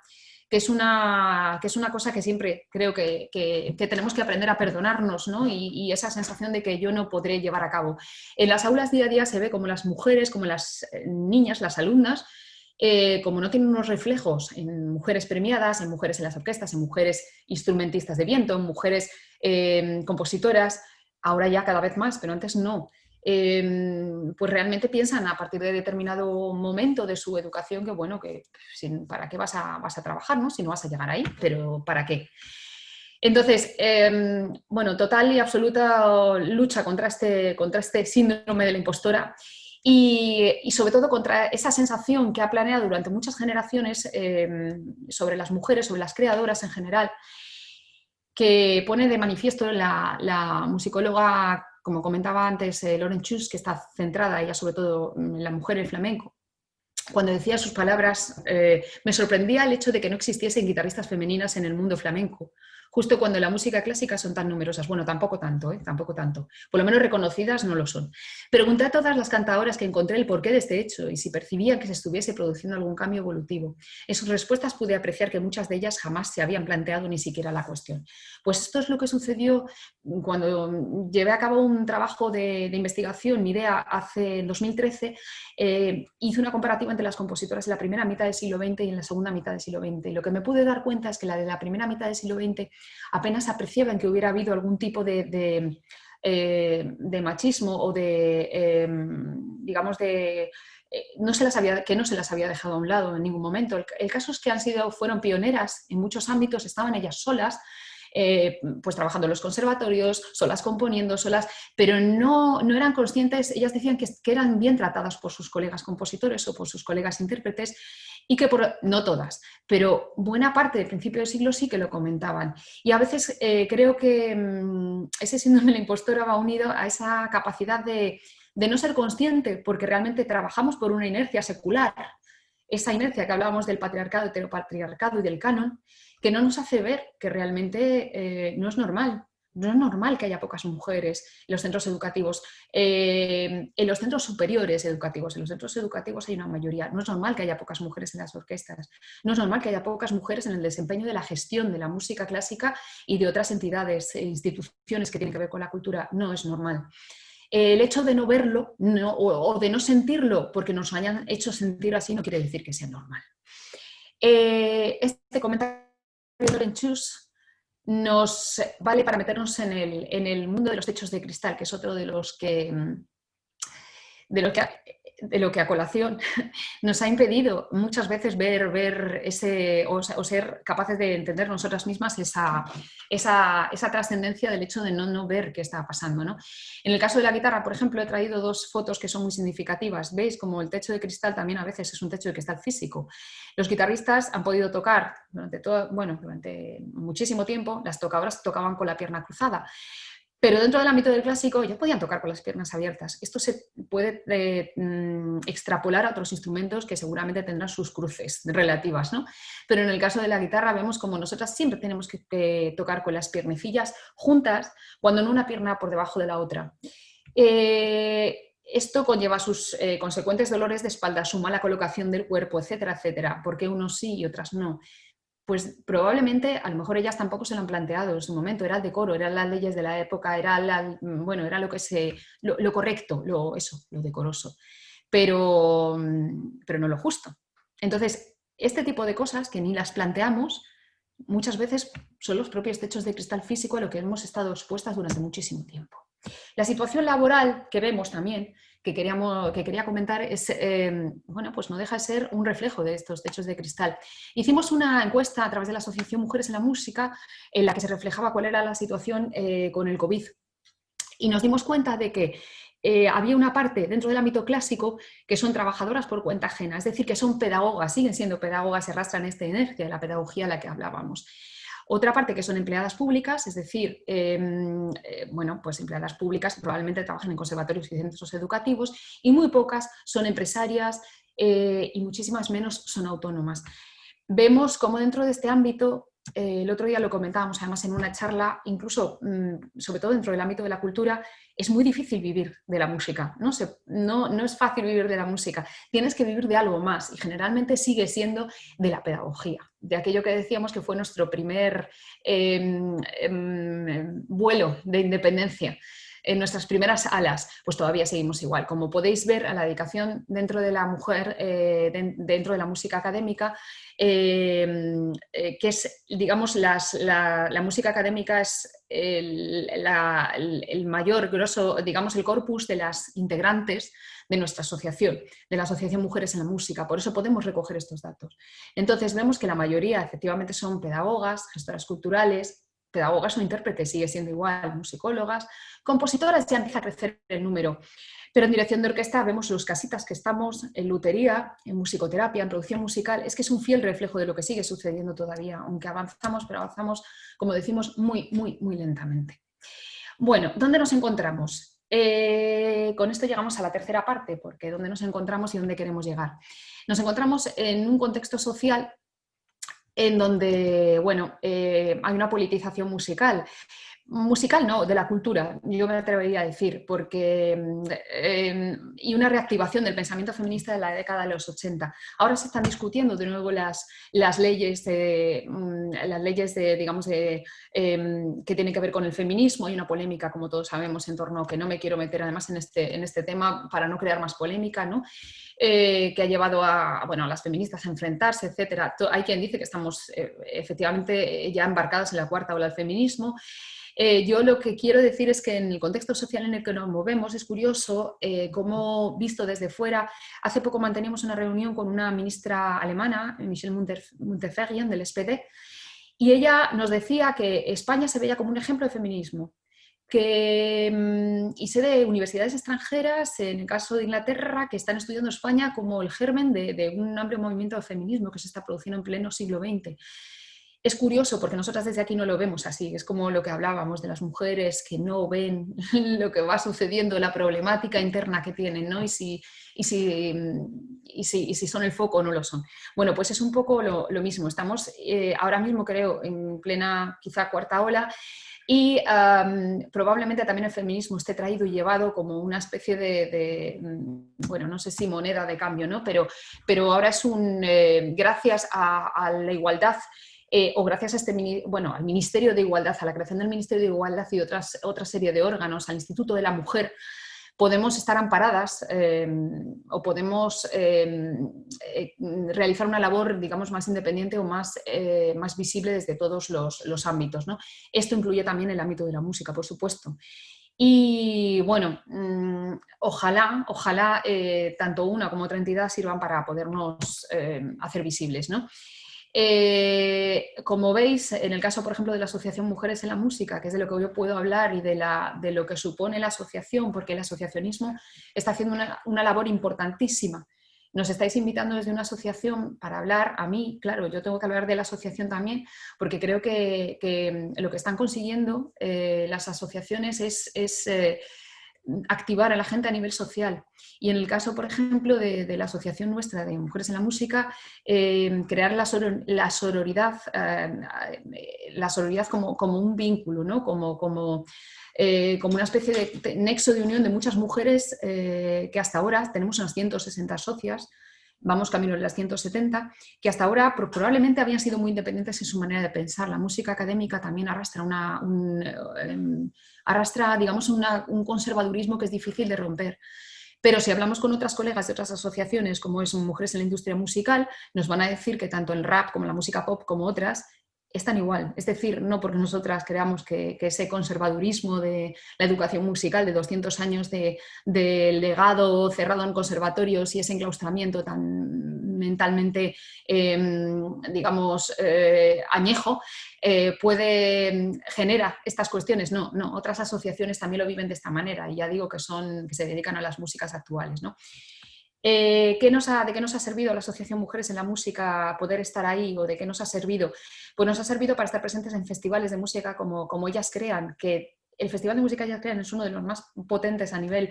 que es una cosa que siempre creo que tenemos que aprender a perdonarnos, ¿no? Y esa sensación de que yo no podré llevar a cabo. En las aulas día a día se ve como las mujeres, como las niñas, las alumnas, como no tienen unos reflejos en mujeres premiadas, en mujeres en las orquestas, en mujeres instrumentistas de viento, en mujeres compositoras, ahora ya cada vez más, pero antes no. Pues realmente piensan a partir de determinado momento de su educación que ¿para qué vas a trabajar, ¿no? Si no vas a llegar ahí, pero ¿para qué? Entonces, total y absoluta lucha contra este síndrome de la impostora y sobre todo contra esa sensación que ha planeado durante muchas generaciones sobre las mujeres, sobre las creadoras en general, que pone de manifiesto la musicóloga, como comentaba antes, Lauren Chus, que está centrada ella sobre todo en la mujer y el flamenco. Cuando decía sus palabras, me sorprendía el hecho de que no existiesen guitarristas femeninas en el mundo flamenco, justo cuando en la música clásica son tan numerosas. Bueno, tampoco tanto, tampoco tanto. Por lo menos reconocidas no lo son. Pregunté a todas las cantadoras que encontré el porqué de este hecho y si percibían que se estuviese produciendo algún cambio evolutivo. En sus respuestas pude apreciar que muchas de ellas jamás se habían planteado ni siquiera la cuestión. Pues esto es lo que sucedió cuando llevé a cabo un trabajo de investigación, mi idea, en 2013, hice una comparativa entre las compositoras en la primera mitad del siglo XX y en la segunda mitad del siglo XX. Y lo que me pude dar cuenta es que la de la primera mitad del siglo XX apenas apreciaban que hubiera habido algún tipo de machismo o no se las había dejado a un lado en ningún momento. El caso es que fueron pioneras en muchos ámbitos, estaban ellas solas, pues trabajando en los conservatorios, solas componiendo, solas, pero no eran conscientes. Ellas decían que eran bien tratadas por sus colegas compositores o por sus colegas intérpretes y que no todas, pero buena parte del principio del siglo sí que lo comentaban. Y a veces creo que ese síndrome de la impostora va unido a esa capacidad de no ser consciente, porque realmente trabajamos por una inercia secular, esa inercia que hablábamos del patriarcado, heteropatriarcado y del canon, que no nos hace ver que realmente no es normal. No es normal que haya pocas mujeres en los centros educativos, en los centros superiores educativos. En los centros educativos hay una mayoría. No es normal que haya pocas mujeres en las orquestas. No es normal que haya pocas mujeres en el desempeño de la gestión de la música clásica y de otras entidades e instituciones que tienen que ver con la cultura. No es normal. El hecho de no verlo o de no sentirlo porque nos hayan hecho sentir así no quiere decir que sea normal. Este comentario de Lauren Chus nos vale para meternos en el mundo de los techos de cristal, que es otro de lo que a colación nos ha impedido muchas veces ver ese, o ser capaces de entender nosotras mismas esa trascendencia del hecho de no ver qué está pasando, ¿no? En el caso de la guitarra, por ejemplo, he traído dos fotos que son muy significativas. ¿Veis? Como el techo de cristal también a veces es un techo de cristal físico. Los guitarristas han podido tocar durante muchísimo tiempo, las tocadoras tocaban con la pierna cruzada. Pero dentro del ámbito del clásico ya podían tocar con las piernas abiertas. Esto se puede extrapolar a otros instrumentos que seguramente tendrán sus cruces relativas, ¿no? Pero en el caso de la guitarra vemos como nosotras siempre tenemos que tocar con las piernecillas juntas, cuando no una pierna por debajo de la otra. Esto conlleva sus consecuentes dolores de espalda, su mala colocación del cuerpo, etcétera, etcétera. ¿Por qué unos sí y otras no? Pues probablemente, a lo mejor ellas tampoco se lo han planteado en su momento, era el decoro, eran las leyes de la época, era lo correcto, lo decoroso, pero no lo justo. Entonces, este tipo de cosas que ni las planteamos, muchas veces son los propios techos de cristal físico a lo que hemos estado expuestas durante muchísimo tiempo. La situación laboral que vemos también, que quería comentar, es, pues no deja de ser un reflejo de estos techos de cristal. Hicimos una encuesta a través de la Asociación Mujeres en la Música en la que se reflejaba cuál era la situación con el COVID. Y nos dimos cuenta de que había una parte dentro del ámbito clásico que son trabajadoras por cuenta ajena, es decir, que son pedagogas, siguen siendo pedagogas, se arrastran esta inercia de la pedagogía a la que hablábamos. Otra parte que son empleadas públicas, es decir, pues empleadas públicas que probablemente trabajan en conservatorios y centros educativos, y muy pocas son empresarias y muchísimas menos son autónomas. Vemos cómo dentro de este ámbito, el otro día lo comentábamos además en una charla, incluso sobre todo dentro del ámbito de la cultura, es muy difícil vivir de la música, no es fácil vivir de la música, tienes que vivir de algo más y generalmente sigue siendo de la pedagogía, de aquello que decíamos que fue nuestro primer vuelo de independencia. En nuestras primeras alas, pues todavía seguimos igual. Como podéis ver, a la dedicación dentro de la mujer, dentro de la música académica, que es, digamos, la música académica es el mayor, grosso, digamos, el corpus de las integrantes de nuestra asociación, de la Asociación Mujeres en la Música. Por eso podemos recoger estos datos. Entonces vemos que la mayoría efectivamente son pedagogas, gestoras culturales, pedagogas o intérpretes, sigue siendo igual, musicólogas, compositoras, ya empieza a crecer el número. Pero en dirección de orquesta vemos los casitas que estamos, en lutería, en musicoterapia, en producción musical, es que es un fiel reflejo de lo que sigue sucediendo todavía, aunque avanzamos, pero avanzamos, como decimos, muy, muy, muy lentamente. Bueno, ¿dónde nos encontramos? Con esto llegamos a la tercera parte, porque ¿dónde nos encontramos y dónde queremos llegar? Nos encontramos en un contexto social en donde, hay una politización musical. Musical no, de la cultura, yo me atrevería a decir, y una reactivación del pensamiento feminista de la década de los 80. Ahora se están discutiendo de nuevo las leyes que tienen que ver con el feminismo. Hay una polémica, como todos sabemos, en torno, que no me quiero meter además en este tema para no crear más polémica, ¿no? Que ha llevado a las feministas a enfrentarse, etcétera. Hay quien dice que estamos efectivamente ya embarcadas en la cuarta ola del feminismo. Yo lo que quiero decir es que en el contexto social en el que nos movemos es curioso cómo, visto desde fuera, hace poco manteníamos una reunión con una ministra alemana, Michelle Muntefergen, del SPD, y ella nos decía que España se veía como un ejemplo de feminismo. Y sé de universidades extranjeras, en el caso de Inglaterra, que están estudiando España como el germen de un amplio movimiento de feminismo que se está produciendo en pleno siglo XX. Es curioso porque nosotras desde aquí no lo vemos así, es como lo que hablábamos de las mujeres que no ven lo que va sucediendo, la problemática interna que tienen, ¿no? Y si son el foco o no lo son. Bueno, pues es un poco lo mismo, estamos ahora mismo creo en plena quizá cuarta ola y probablemente también el feminismo esté traído y llevado como una especie no sé si moneda de cambio, ¿no? Pero ahora es gracias a la igualdad o gracias a al Ministerio de Igualdad, a la creación del Ministerio de Igualdad y otra serie de órganos, al Instituto de la Mujer, podemos estar amparadas o podemos realizar una labor, digamos, más independiente o más visible desde todos los ámbitos, ¿no? Esto incluye también el ámbito de la música, por supuesto. Y bueno, ojalá tanto una como otra entidad sirvan para podernos hacer visibles, ¿no? Como veis, en el caso, por ejemplo, de la Asociación Mujeres en la Música, que es de lo que yo puedo hablar y de lo que supone la asociación, porque el asociacionismo está haciendo una labor importantísima. Nos estáis invitando desde una asociación para hablar, a mí, claro, yo tengo que hablar de la asociación también, porque creo que lo que están consiguiendo las asociaciones es activar a la gente a nivel social. Y en el caso, por ejemplo, de la asociación nuestra de Mujeres en la Música, crear la sororidad como un vínculo, ¿no? como una especie de nexo de unión de muchas mujeres que hasta ahora tenemos unas 160 socias, vamos camino de las 170, que hasta ahora probablemente habían sido muy independientes en su manera de pensar. La música académica también arrastra digamos, un conservadurismo que es difícil de romper. Pero si hablamos con otras colegas de otras asociaciones, como es Mujeres en la Industria Musical, nos van a decir que tanto el rap como la música pop como otras están igual. Es decir, no porque nosotras creamos que ese conservadurismo de la educación musical de 200 años de legado cerrado en conservatorios y ese enclaustramiento tan mentalmente, digamos, añejo, genera estas cuestiones. No, otras asociaciones también lo viven de esta manera y ya digo que se dedican a las músicas actuales, ¿no? ¿De qué nos ha servido a la Asociación Mujeres en la Música poder estar ahí o de qué nos ha servido? Pues nos ha servido para estar presentes en festivales de música como Ellas Crean, que el Festival de Música Ellas Crean es uno de los más potentes a nivel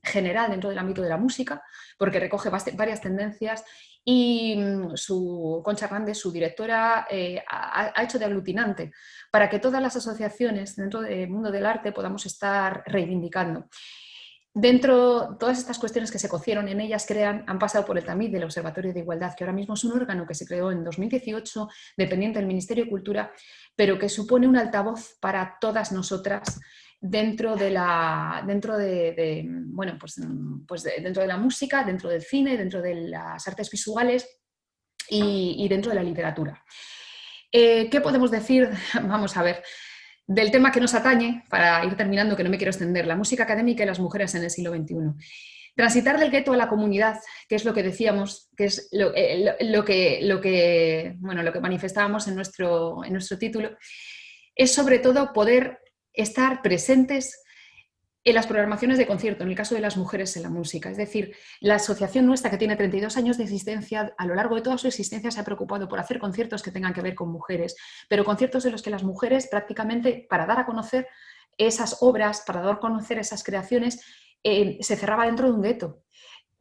general dentro del ámbito de la música, porque recoge varias tendencias y Concha Hernández, su directora, ha hecho de aglutinante para que todas las asociaciones dentro del mundo del arte podamos estar reivindicando. Dentro, todas estas cuestiones que se cocieron en Ellas Crean han pasado por el tamiz del Observatorio de Igualdad, que ahora mismo es un órgano que se creó en 2018, dependiente del Ministerio de Cultura, pero que supone un altavoz para todas nosotras dentro de la música, dentro del cine, dentro de las artes visuales y dentro de la literatura. ¿Qué podemos decir? Vamos a ver. Del tema que nos atañe, para ir terminando, que no me quiero extender, la música académica y las mujeres en el siglo XXI. Transitar del gueto a la comunidad, que es lo que decíamos, que es lo que manifestábamos en nuestro título, es sobre todo poder estar presentes en las programaciones de concierto, en el caso de las mujeres en la música. Es decir, la asociación nuestra, que tiene 32 años de existencia, a lo largo de toda su existencia se ha preocupado por hacer conciertos que tengan que ver con mujeres, pero conciertos de los que las mujeres prácticamente, para dar a conocer esas obras, para dar a conocer esas creaciones, se cerraba dentro de un gueto.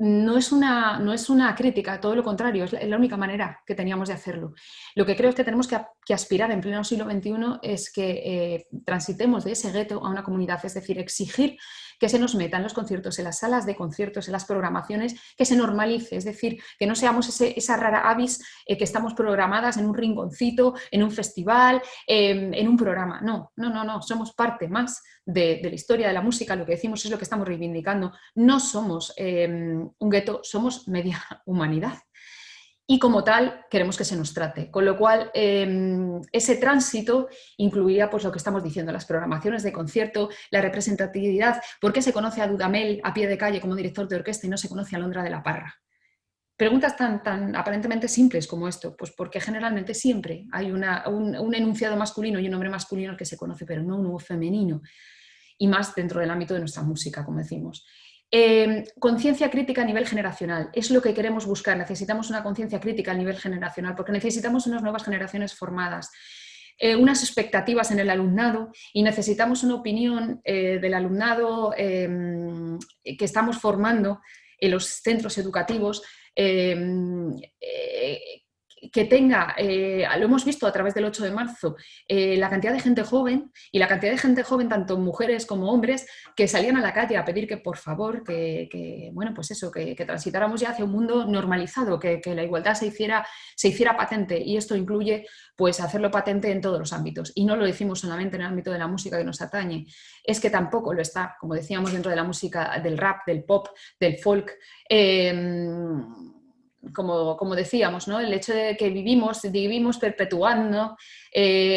No es una crítica, todo lo contrario, es la única manera que teníamos de hacerlo. Lo que creo es que tenemos que aspirar en pleno siglo XXI es que transitemos de ese gueto a una comunidad, es decir, exigir que se nos metan los conciertos en las salas de conciertos, en las programaciones, que se normalice, es decir, que no seamos esa rara avis que estamos programadas en un rinconcito, en un festival, en un programa. No, somos parte más de la historia de la música, lo que decimos es lo que estamos reivindicando. No somos un gueto, somos media humanidad. Y como tal queremos que se nos trate, con lo cual ese tránsito incluiría pues, lo que estamos diciendo, las programaciones de concierto, la representatividad. ¿Por qué se conoce a Dudamel a pie de calle como director de orquesta y no se conoce a Alondra de la Parra? Preguntas tan aparentemente simples como esto, pues porque generalmente siempre hay un enunciado masculino y un hombre masculino al que se conoce, pero no uno femenino, y más dentro del ámbito de nuestra música, como decimos. Conciencia crítica a nivel generacional, es lo que queremos buscar. Necesitamos una conciencia crítica a nivel generacional porque necesitamos unas nuevas generaciones formadas, unas expectativas en el alumnado y necesitamos una opinión del alumnado que estamos formando en los centros educativos que tenga, lo hemos visto a través del 8 de marzo, la cantidad de gente joven, y la cantidad de gente joven, tanto mujeres como hombres, que salían a la calle a pedir que, por favor, bueno, pues eso, que transitáramos ya hacia un mundo normalizado, que la igualdad se hiciera patente, y esto incluye, pues, hacerlo patente en todos los ámbitos. Y no lo decimos solamente en el ámbito de la música que nos atañe, es que tampoco lo está, como decíamos, dentro de la música del rap, del pop, del folk. Como decíamos, ¿no? El hecho de que vivimos perpetuando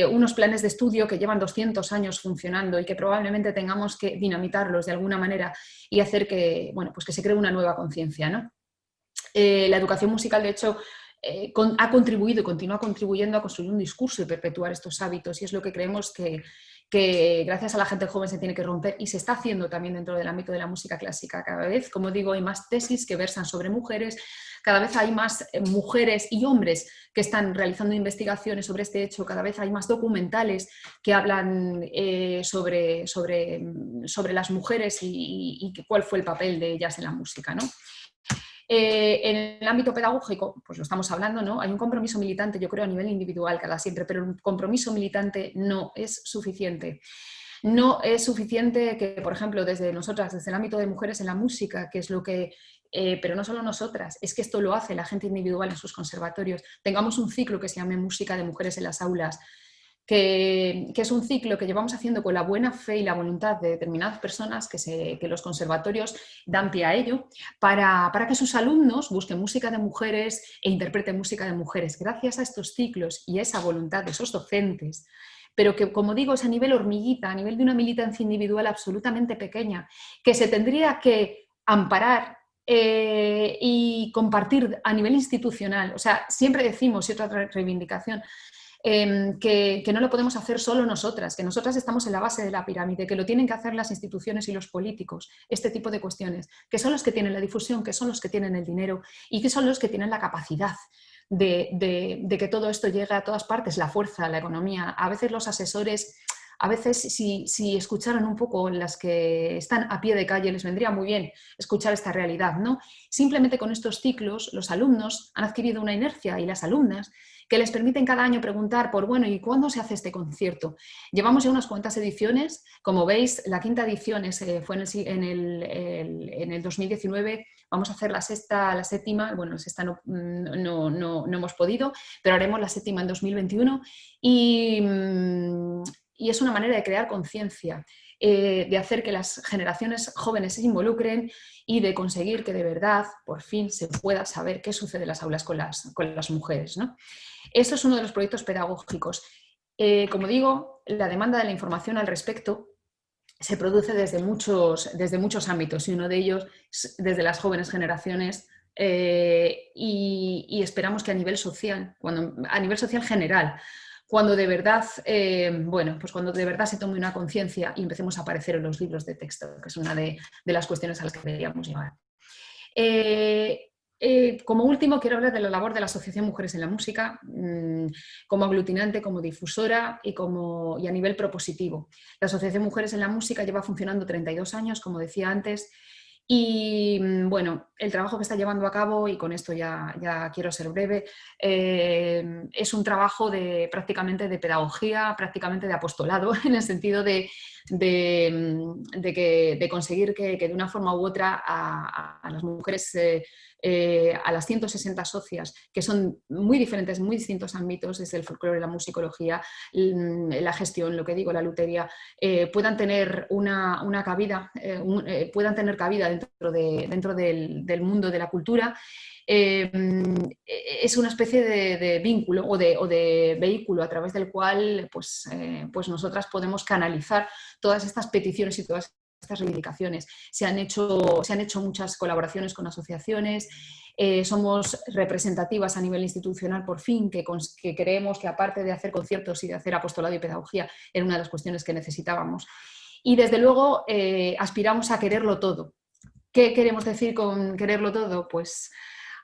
unos planes de estudio que llevan 200 años funcionando y que probablemente tengamos que dinamitarlos de alguna manera y hacer que, bueno, pues que se cree una nueva conciencia, ¿no? La educación musical, de hecho, ha contribuido y continúa contribuyendo a construir un discurso y perpetuar estos hábitos, y es lo que creemos que gracias a la gente joven se tiene que romper, y se está haciendo también dentro del ámbito de la música clásica. Cada vez, como digo, hay más tesis que versan sobre mujeres, cada vez hay más mujeres y hombres que están realizando investigaciones sobre este hecho, cada vez hay más documentales que hablan sobre las mujeres y cuál fue el papel de ellas en la música, ¿no? En el ámbito pedagógico, pues lo estamos hablando, ¿no? Hay un compromiso militante, yo creo, a nivel individual cada siempre, pero un compromiso militante no es suficiente. No es suficiente que, por ejemplo, desde nosotras, desde el ámbito de mujeres en la música, que es lo que, pero no solo nosotras, es que esto lo hace la gente individual en sus conservatorios, tengamos un ciclo que se llame Música de Mujeres en las Aulas, que es un ciclo que llevamos haciendo con la buena fe y la voluntad de determinadas personas que los conservatorios dan pie a ello, para que sus alumnos busquen música de mujeres e interpreten música de mujeres. Gracias a estos ciclos y a esa voluntad de esos docentes, pero que, como digo, es a nivel hormiguita, a nivel de una militancia individual absolutamente pequeña, que se tendría que amparar y compartir a nivel institucional. O sea, siempre decimos, y otra reivindicación, que no lo podemos hacer solo nosotras, que nosotras estamos en la base de la pirámide, que lo tienen que hacer las instituciones y los políticos, este tipo de cuestiones, que son los que tienen la difusión, que son los que tienen el dinero y que son los que tienen la capacidad de que todo esto llegue a todas partes, la fuerza, la economía. A veces los asesores, a veces si escucharan un poco las que están a pie de calle, les vendría muy bien escuchar esta realidad, ¿no? Simplemente con estos ciclos los alumnos han adquirido una inercia, y las alumnas, que les permiten cada año preguntar por, bueno, ¿y cuándo se hace este concierto? Llevamos ya unas cuantas ediciones, como veis, la quinta edición fue en el 2019, vamos a hacer la séptima, bueno, la sexta no hemos podido, pero haremos la séptima en 2021, y es una manera de crear conciencia, de hacer que las generaciones jóvenes se involucren y de conseguir que de verdad, por fin, se pueda saber qué sucede en las aulas con las mujeres, ¿no? Eso es uno de los proyectos pedagógicos. Como digo, la demanda de la información al respecto se produce desde muchos ámbitos, y uno de ellos es desde las jóvenes generaciones, y esperamos que a nivel social general, cuando de verdad, cuando de verdad se tome una conciencia y empecemos a aparecer en los libros de texto, que es una de las cuestiones a las que deberíamos llevar. Como último, quiero hablar de la labor de la Asociación Mujeres en la Música, como aglutinante, como difusora y a nivel propositivo. La Asociación Mujeres en la Música lleva funcionando 32 años, como decía antes, y bueno, el trabajo que está llevando a cabo, y con esto ya quiero ser breve, es un trabajo prácticamente de pedagogía, prácticamente de apostolado, en el sentido de conseguir que de una forma u otra a las mujeres, a las 160 socias, que son muy diferentes, muy distintos ámbitos, desde el folclore, la musicología, la gestión, lo que digo, la lutería, puedan tener una cabida, puedan tener cabida dentro del mundo de la cultura. Es una especie de vínculo o de vehículo a través del cual pues nosotras podemos canalizar todas estas peticiones y todas estas reivindicaciones. Se han hecho muchas colaboraciones con asociaciones, somos representativas a nivel institucional, por fin, que creemos que, aparte de hacer conciertos y de hacer apostolado y pedagogía, era una de las cuestiones que necesitábamos. Y desde luego aspiramos a quererlo todo. ¿Qué queremos decir con quererlo todo? Pues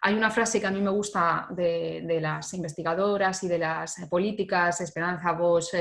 Hay una frase que a mí me gusta de las investigadoras y de las políticas, Esperanza Bosch,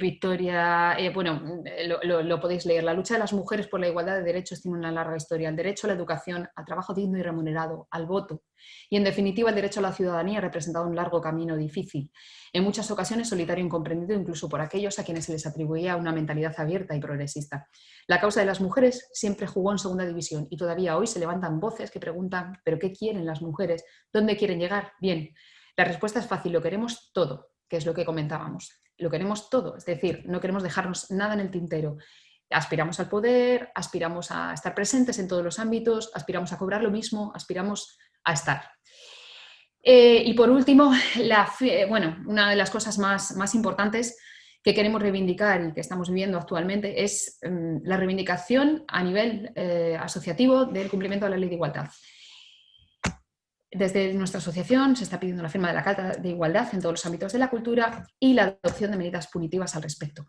Victoria, bueno, lo podéis leer. La lucha de las mujeres por la igualdad de derechos tiene una larga historia. El derecho a la educación, al trabajo digno y remunerado, al voto y, en definitiva, el derecho a la ciudadanía ha representado un largo camino difícil, en muchas ocasiones solitario e incomprendido incluso por aquellos a quienes se les atribuía una mentalidad abierta y progresista. La causa de las mujeres siempre jugó en segunda división y todavía hoy se levantan voces que preguntan ¿pero qué quieren las mujeres? ¿Dónde quieren llegar? Bien, la respuesta es fácil, lo queremos todo, que es lo que comentábamos. Lo queremos todo, es decir, no queremos dejarnos nada en el tintero. Aspiramos al poder, aspiramos a estar presentes en todos los ámbitos, aspiramos a cobrar lo mismo, aspiramos a estar. Y por último, una de las cosas más importantes que queremos reivindicar y que estamos viviendo actualmente es la reivindicación a nivel asociativo del cumplimiento de la Ley de Igualdad. Desde nuestra asociación se está pidiendo la firma de la Carta de Igualdad en todos los ámbitos de la cultura y la adopción de medidas punitivas al respecto.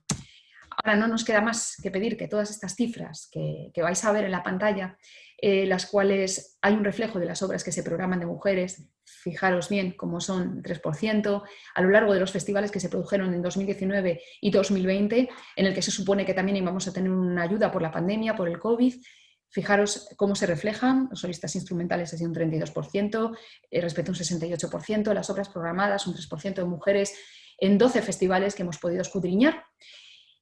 Ahora no nos queda más que pedir que todas estas cifras que vais a ver en la pantalla, las cuales hay un reflejo de las obras que se programan de mujeres, fijaros bien cómo son 3%, a lo largo de los festivales que se produjeron en 2019 y 2020, en el que se supone que también íbamos a tener una ayuda por la pandemia, por el COVID. Fijaros cómo se reflejan, los solistas instrumentales ha sido un 32%, respecto a un 68%, las obras programadas un 3% de mujeres en 12 festivales que hemos podido escudriñar.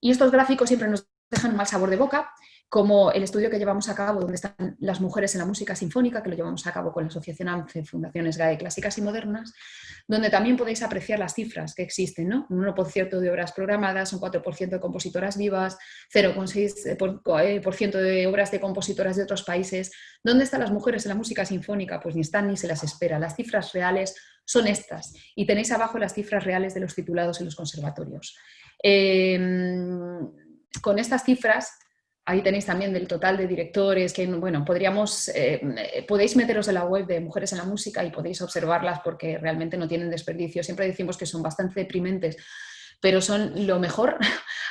Y estos gráficos siempre nos dejan un mal sabor de boca, como el estudio que llevamos a cabo, donde están las mujeres en la música sinfónica, que lo llevamos a cabo con la Asociación ANCE, Fundaciones GAE Clásicas y Modernas, donde también podéis apreciar las cifras que existen, ¿no? Un 1% de obras programadas, un 4% de compositoras vivas, 0,6% de obras de compositoras de otros países. ¿Dónde están las mujeres en la música sinfónica? Pues ni están ni se las espera. Las cifras reales son estas. Y tenéis abajo las cifras reales de los titulados en los conservatorios. Con estas cifras, ahí tenéis también del total de directores, que bueno, podéis meteros en la web de Mujeres en la Música y podéis observarlas porque realmente no tienen desperdicio. Siempre decimos que son bastante deprimentes, pero son lo mejor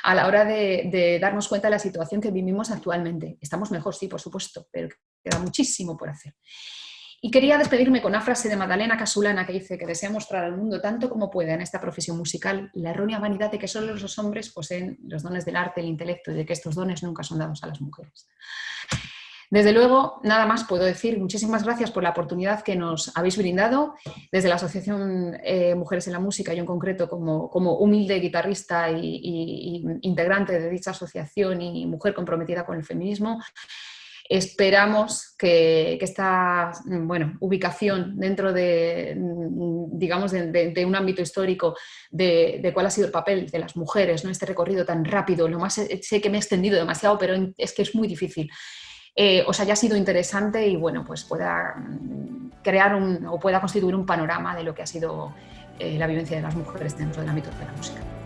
a la hora de darnos cuenta de la situación que vivimos actualmente. Estamos mejor, sí, por supuesto, pero queda muchísimo por hacer. Y quería despedirme con una frase de Magdalena Casulana que dice que desea mostrar al mundo tanto como pueda en esta profesión musical la errónea vanidad de que solo los hombres poseen los dones del arte, el intelecto y de que estos dones nunca son dados a las mujeres. Desde luego, nada más puedo decir. Muchísimas gracias por la oportunidad que nos habéis brindado. Desde la Asociación Mujeres en la Música, yo en concreto como humilde guitarrista y integrante de dicha asociación y mujer comprometida con el feminismo, esperamos que esta ubicación dentro de, digamos, de un ámbito histórico de cuál ha sido el papel de las mujeres, ¿no? Este recorrido tan rápido, sé que me he extendido demasiado, pero es que es muy difícil, os haya sido interesante y bueno, pues pueda crear pueda constituir un panorama de lo que ha sido la vivencia de las mujeres dentro del ámbito de la música.